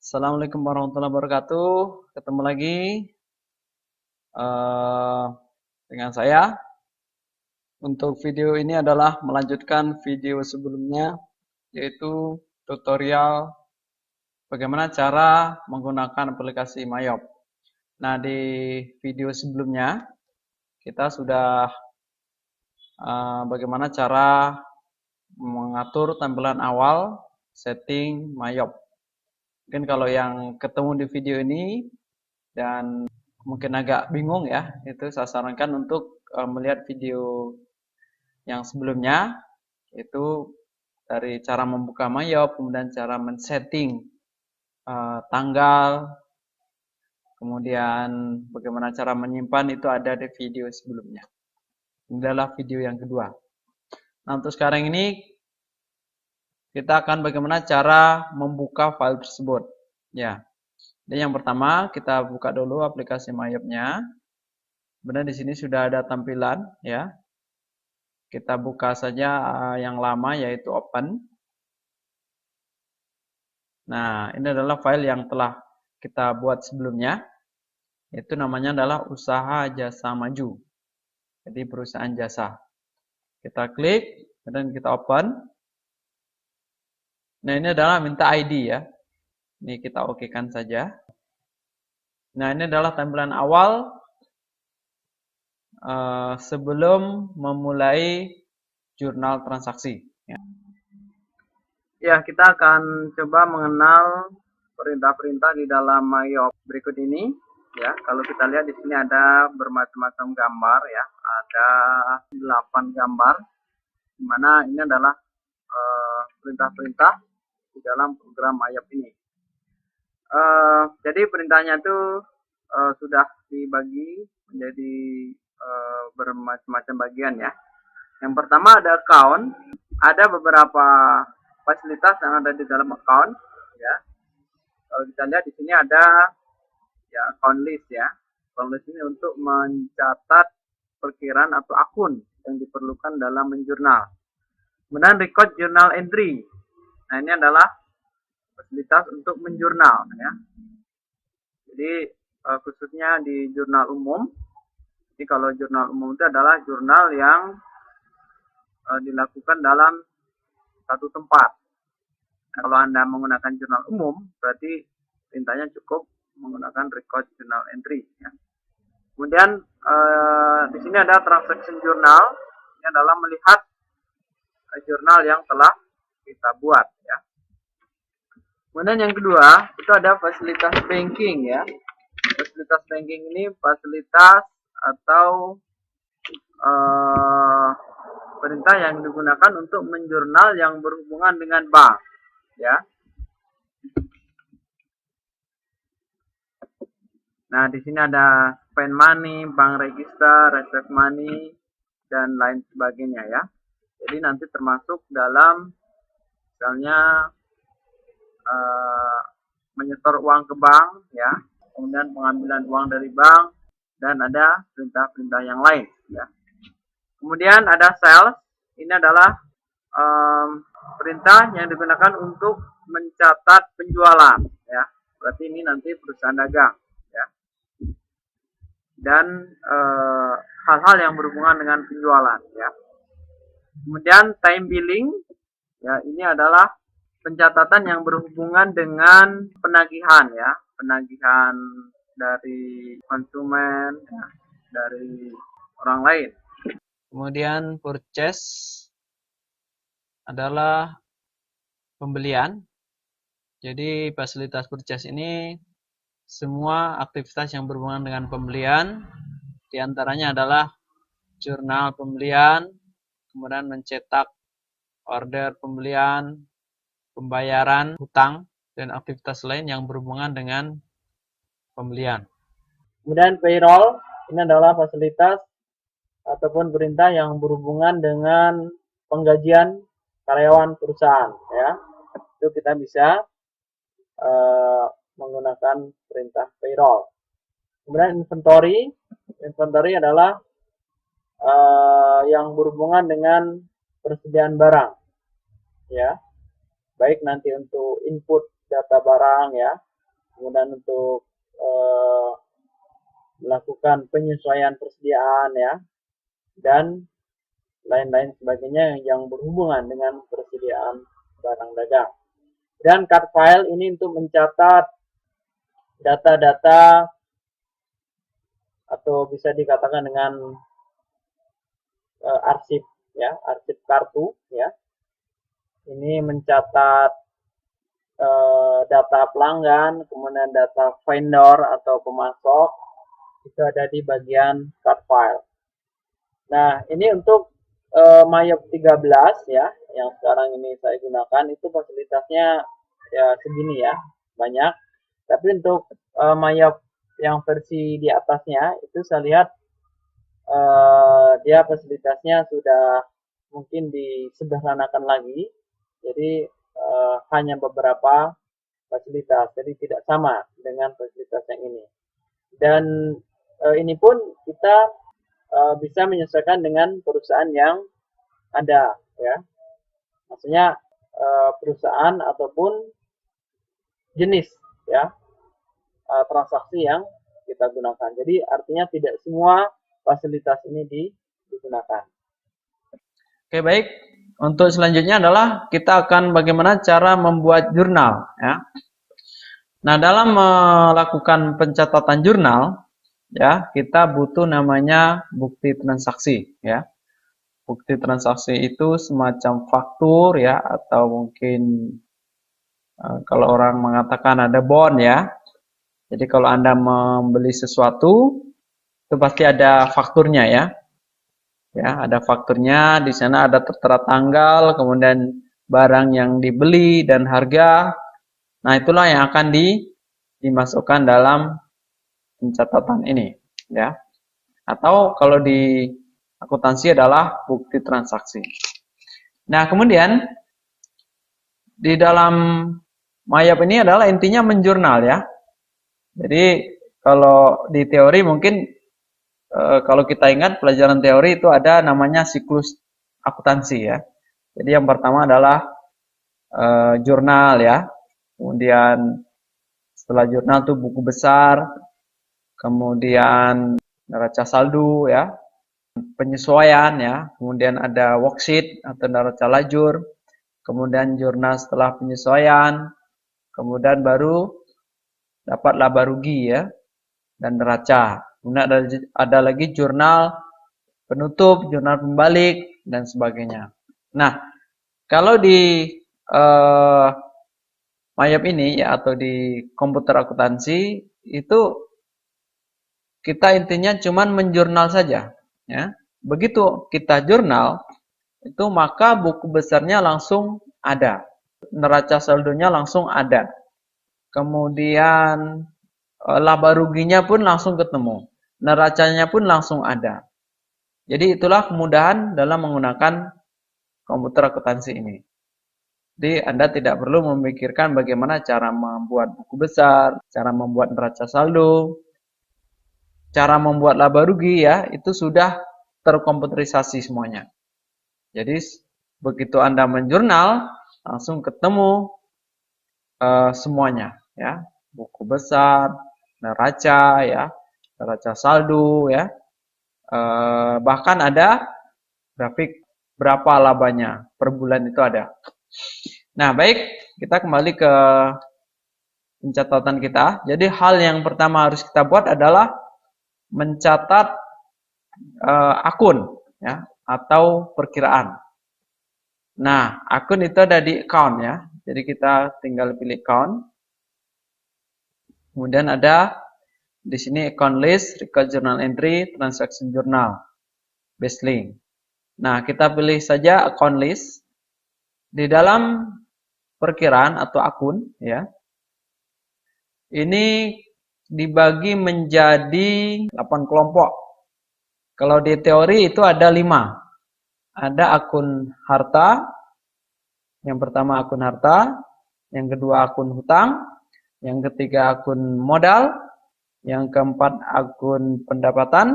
Assalamualaikum warahmatullahi wabarakatuh. Ketemu lagi eh, dengan saya. Untuk video ini adalah melanjutkan video sebelumnya, yaitu tutorial bagaimana cara menggunakan aplikasi Mayop. Nah, di video sebelumnya kita sudah bagaimana cara mengatur tampilan awal setting Mayop. Mungkin kalau yang ketemu di video ini dan mungkin agak bingung ya, itu saya sarankan untuk melihat video yang sebelumnya, itu dari cara membuka Mayop, kemudian cara men-setting tanggal, kemudian bagaimana cara menyimpan, itu ada di video sebelumnya. Ini adalah video yang kedua. Nah, untuk sekarang ini kita akan bagaimana cara membuka file tersebut. Ya. Jadi yang pertama kita buka dulu aplikasi Mayopnya. Kemudian di sini sudah ada tampilan ya. Kita buka saja yang lama yaitu open. Nah, ini adalah file yang telah kita buat sebelumnya. Itu namanya adalah usaha jasa maju. Jadi perusahaan jasa. Kita klik dan kita open. Nah, ini adalah minta ID ya. Ini kita okekan saja. Nah, ini adalah tampilan awal sebelum memulai jurnal transaksi. Ya, kita akan coba mengenal perintah-perintah di dalam Mayop berikut ini. Ya, kalau kita lihat di sini ada bermacam-macam gambar ya, ada 8 gambar, di mana ini adalah perintah-perintah di dalam program Mayop ini. Jadi perintahnya itu sudah dibagi menjadi bermacam-macam bagian ya. Yang pertama ada account, ada beberapa fasilitas yang ada di dalam account ya. Kalau kita lihat di sini ada ya account list ya. Account list ini untuk mencatat perkiraan atau akun yang diperlukan dalam menjurnal. Kemudian record journal entry. Nah, ini adalah fasilitas untuk menjurnal ya. Jadi khususnya di jurnal umum. Jadi kalau jurnal umum itu adalah jurnal yang dilakukan dalam satu tempat. Nah, kalau Anda menggunakan jurnal umum, berarti perintahnya cukup menggunakan record journal entry. Ya. Kemudian di sini ada transaction journal. Ini adalah melihat jurnal yang telah kita buat. Ya. Kemudian yang kedua, itu ada fasilitas banking. Ya. Fasilitas banking ini fasilitas atau perintah yang digunakan untuk menjurnal yang berhubungan dengan bank. Ya. Nah, di sini ada spend money, bank register, reserve money, dan lain sebagainya ya. Jadi nanti termasuk dalam misalnya menyetor uang ke bank ya, kemudian pengambilan uang dari bank, dan ada perintah-perintah yang lain ya. Kemudian ada sales, ini adalah perintah yang digunakan untuk mencatat penjualan ya. Berarti ini nanti perusahaan dagang ya. Dan hal-hal yang berhubungan dengan penjualan ya. Kemudian time billing ya, ini adalah pencatatan yang berhubungan dengan penagihan ya, penagihan dari konsumen ya, dari orang lain. Kemudian purchase adalah pembelian. Jadi fasilitas purchase ini semua aktivitas yang berhubungan dengan pembelian, diantaranya adalah jurnal pembelian, kemudian mencetak order pembelian, pembayaran hutang, dan aktivitas lain yang berhubungan dengan pembelian. Kemudian payroll, ini adalah fasilitas ataupun perintah yang berhubungan dengan penggajian karyawan perusahaan ya. Itu kita bisa menggunakan perintah payroll. Kemudian inventory adalah yang berhubungan dengan persediaan barang ya, baik nanti untuk input data barang ya, kemudian untuk melakukan penyesuaian persediaan ya, dan lain-lain sebagainya yang berhubungan dengan persediaan barang dagang. Dan card file ini untuk mencatat data-data atau bisa dikatakan dengan arsip ya, arsip kartu ya. Ini mencatat data pelanggan, kemudian data vendor atau pemasok, itu ada di bagian card file. Nah, ini untuk Mayop 13 ya, yang sekarang ini saya gunakan, itu fasilitasnya ya segini ya, banyak. Tapi untuk Mayop yang versi di atasnya, itu saya lihat dia fasilitasnya sudah mungkin disederhanakan lagi. Jadi hanya beberapa fasilitas, jadi tidak sama dengan fasilitas yang ini. Dan ini pun kita bisa menyesuaikan dengan perusahaan yang ada, ya. Maksudnya perusahaan ataupun jenis, ya, transaksi yang kita gunakan. Jadi artinya tidak semua fasilitas ini digunakan. Oke, baik. Untuk selanjutnya adalah kita akan bagaimana cara membuat jurnal, ya. Nah, dalam melakukan pencatatan jurnal, ya, kita butuh namanya bukti transaksi, ya. Bukti transaksi itu semacam faktur, ya, atau mungkin kalau orang mengatakan ada bond, ya. Jadi kalau Anda membeli sesuatu, itu pasti ada fakturnya, ya. Ya, ada fakturnya, di sana ada tertera tanggal, kemudian barang yang dibeli dan harga. Nah, itulah yang akan dimasukkan dalam pencatatan ini, ya. Atau kalau di akuntansi adalah bukti transaksi. Nah, kemudian di dalam Mayap ini adalah intinya menjurnal, ya. Jadi kalau di teori mungkin kalau kita ingat pelajaran teori itu ada namanya siklus akuntansi, ya. Jadi yang pertama adalah jurnal, ya. Kemudian setelah jurnal itu buku besar, kemudian neraca saldo, ya, penyesuaian, ya. Kemudian ada worksheet atau neraca lajur, kemudian jurnal setelah penyesuaian, kemudian baru dapat laba rugi, ya, dan neraca. Kemudian ada lagi jurnal penutup, jurnal pembalik, dan sebagainya. Nah, kalau di Mayap ini, ya, atau di komputer akuntansi, itu kita intinya cuman menjurnal saja, ya. Begitu kita jurnal, itu maka buku besarnya langsung ada. Neraca saldonya langsung ada. Kemudian laba ruginya pun langsung ketemu. Neracanya pun langsung ada. Jadi itulah kemudahan dalam menggunakan komputer akuntansi ini. Jadi Anda tidak perlu memikirkan bagaimana cara membuat buku besar, cara membuat neraca saldo, cara membuat laba rugi, ya, itu sudah terkomputerisasi semuanya. Jadi begitu Anda menjurnal, langsung ketemu semuanya, ya. Buku besar, neraca, ya, neraca saldo, ya. Bahkan ada grafik berapa labanya per bulan itu ada. Nah, baik, kita kembali ke pencatatan kita. Jadi hal yang pertama harus kita buat adalah mencatat akun, ya, atau perkiraan. Nah, akun itu ada di account, ya. Jadi kita tinggal pilih account. Kemudian ada di sini account list, record journal entry, transaction journal, base link. Nah, kita pilih saja account list. Di dalam perkiraan atau akun, ya, ini dibagi menjadi 8 kelompok. Kalau di teori itu ada 5. Ada akun harta, yang pertama akun harta, yang kedua akun hutang, yang ketiga akun modal, yang keempat akun pendapatan,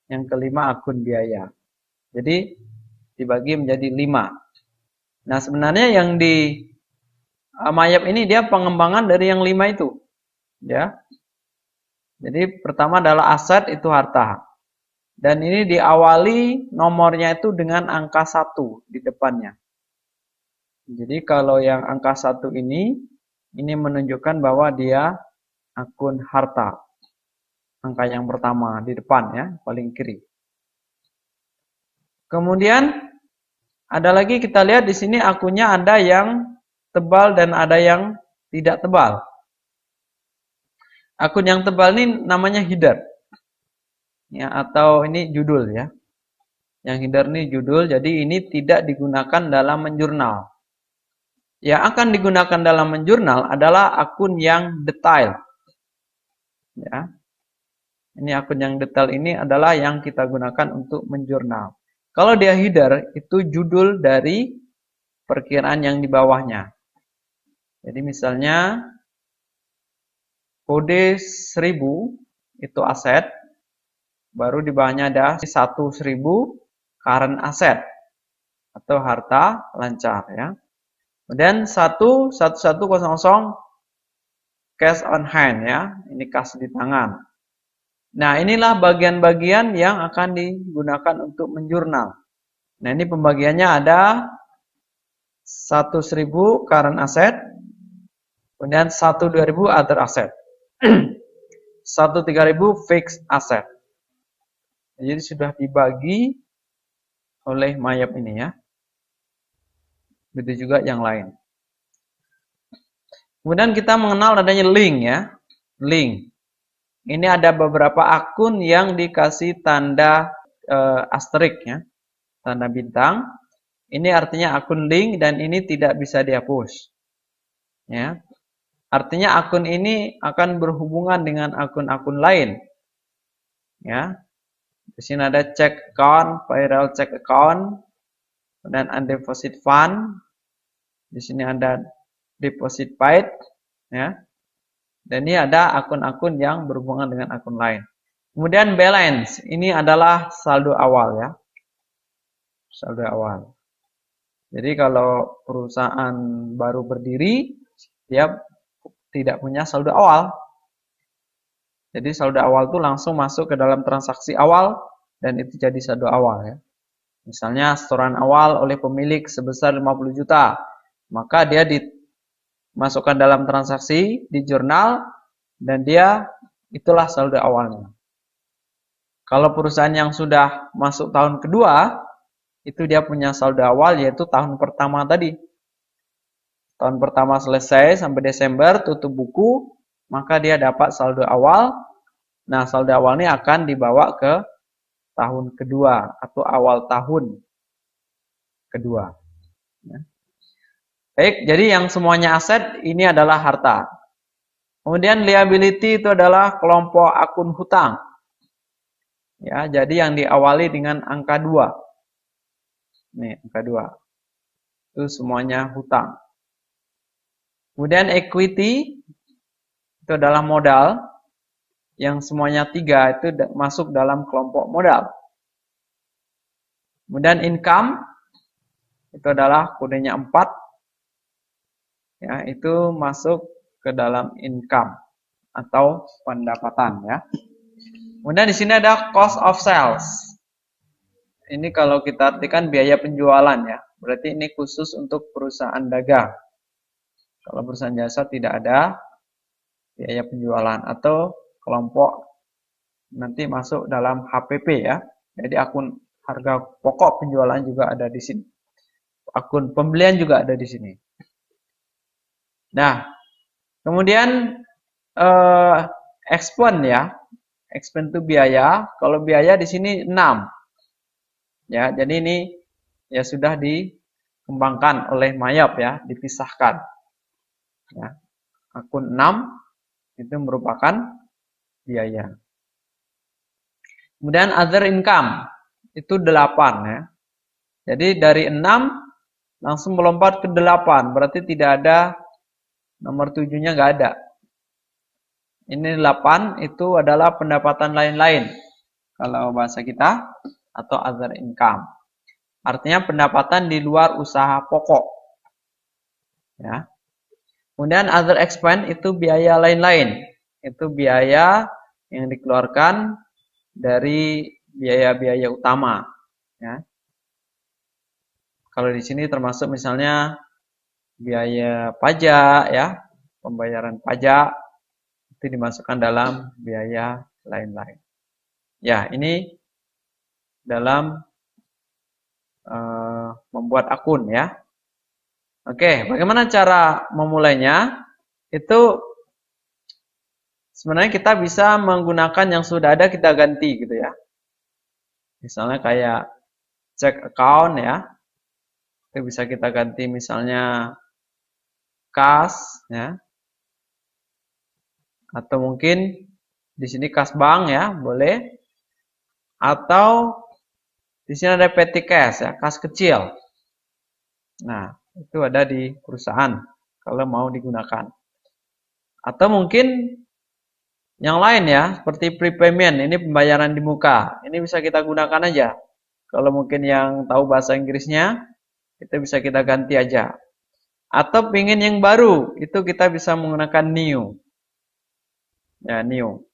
yang kelima akun biaya. Jadi dibagi menjadi 5. Nah, sebenarnya yang di Mayap ini dia pengembangan dari yang 5 itu. Ya. Jadi pertama adalah aset, itu harta. Dan ini diawali nomornya itu dengan angka 1 di depannya. Jadi kalau yang angka 1 ini menunjukkan bahwa dia akun harta. Angka yang pertama di depan ya, paling kiri. Kemudian ada lagi kita lihat di sini akunnya ada yang tebal dan ada yang tidak tebal. Akun yang tebal ini namanya header. Ya, atau ini judul ya. Yang header ini judul, jadi ini tidak digunakan dalam menjurnal. Yang akan digunakan dalam menjurnal adalah akun yang detail. Ya. Ini akun yang detail ini adalah yang kita gunakan untuk menjurnal. Kalau dia header, itu judul dari perkiraan yang di bawahnya. Jadi misalnya kode 1000 itu aset, baru di bawahnya ada 1.000 current asset atau harta lancar ya. Kemudian 11100 cash on hand ya, ini kas di tangan. Nah, inilah bagian-bagian yang akan digunakan untuk menjurnal. Nah, ini pembagiannya ada 1.000 current asset, kemudian 1.000 other asset. 1.3000 fixed asset. Jadi sudah dibagi oleh Mayap ini ya. Begitu juga yang lain. Kemudian kita mengenal adanya link ya. Link. Ini ada beberapa akun yang dikasih tanda asterik ya. Tanda bintang. Ini artinya akun link dan ini tidak bisa dihapus. Ya. Artinya akun ini akan berhubungan dengan akun-akun lain. Ya. Di sini ada check account, payroll check account, dan undeposit fund. Di sini ada deposit paid, ya. Dan ini ada akun-akun yang berhubungan dengan akun lain. Kemudian balance, ini adalah saldo awal ya. Saldo awal. Jadi kalau perusahaan baru berdiri, dia tidak punya saldo awal. Jadi saldo awal itu langsung masuk ke dalam transaksi awal dan itu jadi saldo awal ya. Misalnya setoran awal oleh pemilik sebesar 50 juta. Maka dia dimasukkan dalam transaksi di jurnal dan dia itulah saldo awalnya. Kalau perusahaan yang sudah masuk tahun kedua, itu dia punya saldo awal yaitu tahun pertama tadi. Tahun pertama selesai sampai Desember tutup buku, maka dia dapat saldo awal. Nah, saldo awal ini akan dibawa ke tahun kedua atau awal tahun kedua. Baik, jadi yang semuanya aset ini adalah harta. Kemudian liability itu adalah kelompok akun hutang. Ya, jadi yang diawali dengan angka 2. Nih, angka 2. Itu semuanya hutang. Kemudian equity itu adalah modal. Yang semuanya 3 itu masuk dalam kelompok modal. Kemudian income itu adalah kodenya 4. Ya, itu masuk ke dalam income atau pendapatan ya. Kemudian di sini ada cost of sales. Ini kalau kita artikan biaya penjualan ya. Berarti ini khusus untuk perusahaan dagang. Kalau perusahaan jasa tidak ada biaya penjualan atau kelompok nanti masuk dalam HPP ya. Jadi akun harga pokok penjualan juga ada di sini. Akun pembelian juga ada di sini. Nah, kemudian expense ya. Expense itu biaya. Kalau biaya di sini 6. Ya, jadi ini ya sudah dikembangkan oleh Mayap ya, dipisahkan. Ya. Akun 6 itu merupakan biaya. Kemudian other income itu 8 ya. Jadi dari 6 langsung melompat ke 8, berarti tidak ada nomor 7-nya nggak ada. Ini 8 itu adalah pendapatan lain-lain. Kalau bahasa kita atau other income. Artinya pendapatan di luar usaha pokok. Ya. Kemudian other expense itu biaya lain-lain. itu biaya yang dikeluarkan dari biaya-biaya utama, ya. Kalau di sini termasuk misalnya biaya pajak, ya, pembayaran pajak itu dimasukkan dalam biaya lain-lain. Ya, ini dalam membuat akun, ya. Oke, bagaimana cara memulainya? Itu sebenarnya kita bisa menggunakan yang sudah ada kita ganti gitu ya. Misalnya kayak cek account ya. Itu bisa kita ganti misalnya kas ya. Atau mungkin di sini kas bank ya, boleh. Atau di sini ada petty cash ya, kas kecil. Nah, itu ada di perusahaan kalau mau digunakan. Atau mungkin yang lain ya, seperti prepayment, ini pembayaran di muka. Ini bisa kita gunakan aja. Kalau mungkin yang tahu bahasa Inggrisnya, itu bisa kita ganti aja. Atau pingin yang baru, itu kita bisa menggunakan new. Ya, new.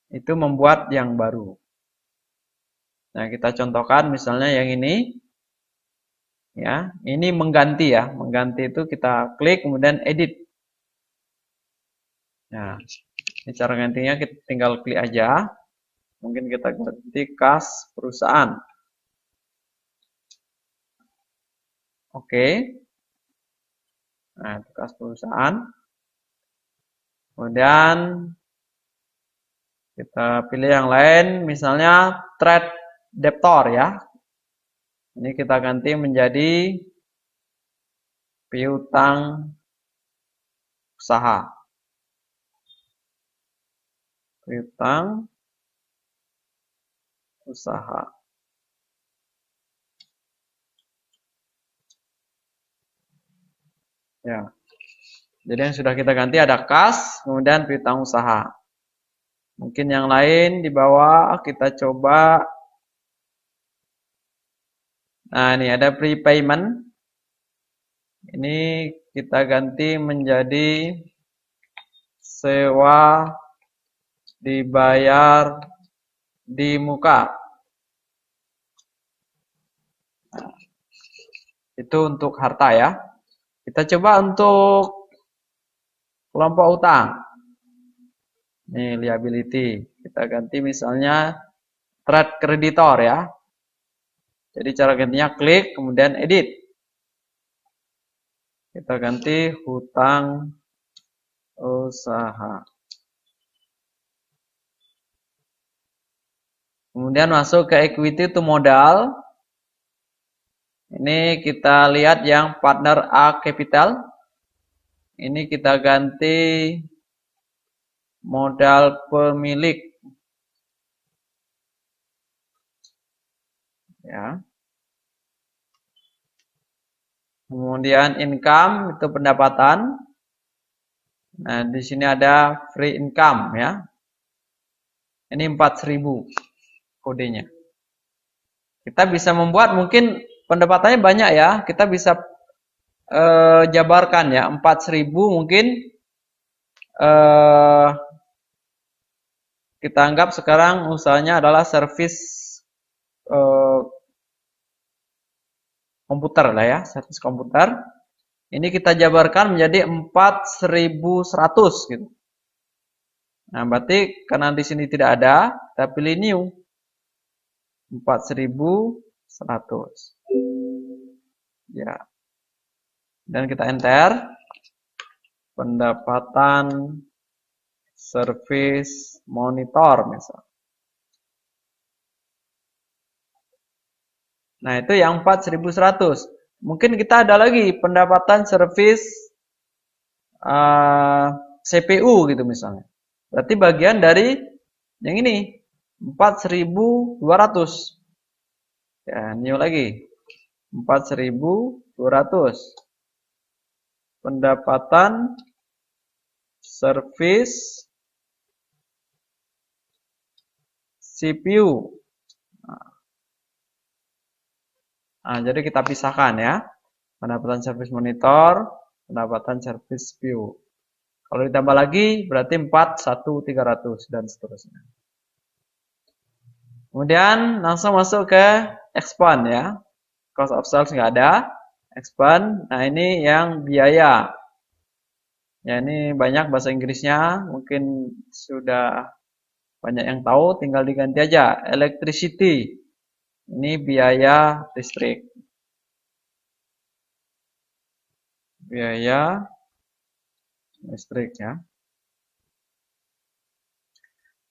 Itu membuat yang baru. Nah, kita contohkan misalnya yang ini. Ya, ini mengganti ya. Mengganti itu kita klik kemudian edit. Nah, ini cara gantinya kita tinggal klik aja. Mungkin kita ganti kas perusahaan. Oke. Nah, itu kas perusahaan. Kemudian kita pilih yang lain, misalnya trade debtor ya. Ini kita ganti menjadi piutang usaha. Piutang usaha. Ya. Jadi yang sudah kita ganti ada kas, kemudian piutang usaha. Mungkin yang lain di bawah kita coba. Nah, ini ada prepayment. Ini kita ganti menjadi sewa dibayar di muka. Nah, itu untuk harta ya. Kita coba untuk kelompok utang. Ini liability. Kita ganti misalnya trade kreditor ya. Jadi cara gantinya klik kemudian edit. Kita ganti hutang usaha. Kemudian masuk ke equity to modal. Ini kita lihat yang partner A capital. Ini kita ganti modal pemilik. Ya. Kemudian income itu pendapatan. Nah, di sini ada free income ya. Ini 4.000 kodenya. Kita bisa membuat mungkin pendapatannya banyak ya. Kita bisa jabarkan ya. 4.000 mungkin kita anggap sekarang usahanya adalah servis komputer lah ya, servis komputer. Ini kita jabarkan menjadi 4.100 gitu. Nah, berarti karena di sini tidak ada, kita pilih new. 4.100. Ya. Dan kita enter. Pendapatan service monitor misal. Nah, itu yang 4.100. Mungkin kita ada lagi pendapatan service CPU gitu misalnya. Berarti bagian dari yang ini 4.200. Ya, new lagi. 4.200. Pendapatan service CPU. Nah, jadi kita pisahkan ya. Pendapatan service monitor, pendapatan service CPU. Kalau ditambah lagi berarti 4, 1, 300 dan seterusnya. Kemudian langsung masuk ke expand ya. Cost of sales nggak ada. Expand. Nah ini yang biaya. Ya ini banyak bahasa Inggrisnya. Mungkin sudah banyak yang tahu. Tinggal diganti aja. Electricity. Ini biaya listrik. Biaya listrik ya.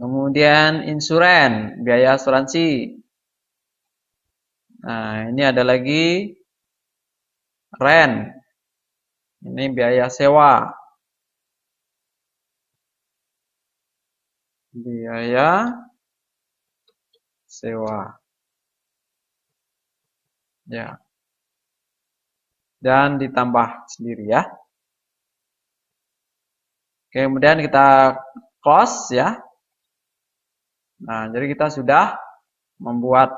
Kemudian insuran. Biaya asuransi. Nah ini ada lagi rent. Ini biaya sewa. Biaya sewa. Ya. Dan ditambah sendiri ya. Oke, kemudian kita close ya. Nah, jadi kita sudah membuat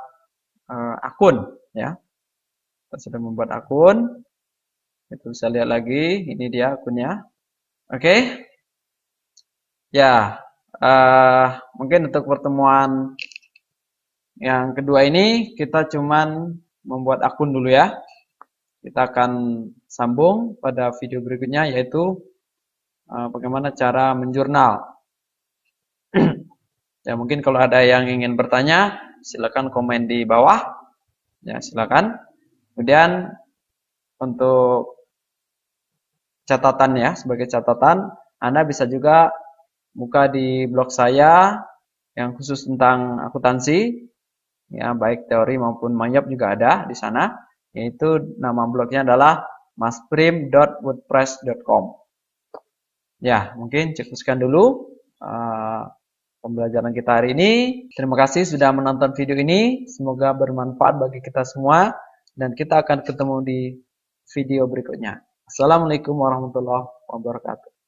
akun ya. Kita sudah membuat akun. Itu bisa lihat lagi, ini dia akunnya. Oke. Ya, mungkin untuk pertemuan yang kedua ini kita cuman membuat akun dulu ya. Kita akan sambung pada video berikutnya yaitu bagaimana cara menjurnal. Ya mungkin kalau ada yang ingin bertanya silakan komen di bawah. Ya silakan. Kemudian untuk catatan ya sebagai catatan Anda bisa juga buka di blog saya yang khusus tentang akuntansi. Ya baik teori maupun mayap juga ada di sana. Yaitu nama blognya adalah masprim.wordpress.com. Ya, mungkin cukupkan dulu pembelajaran kita hari ini. Terima kasih sudah menonton video ini. Semoga bermanfaat bagi kita semua. Dan kita akan ketemu di video berikutnya. Assalamualaikum warahmatullahi wabarakatuh.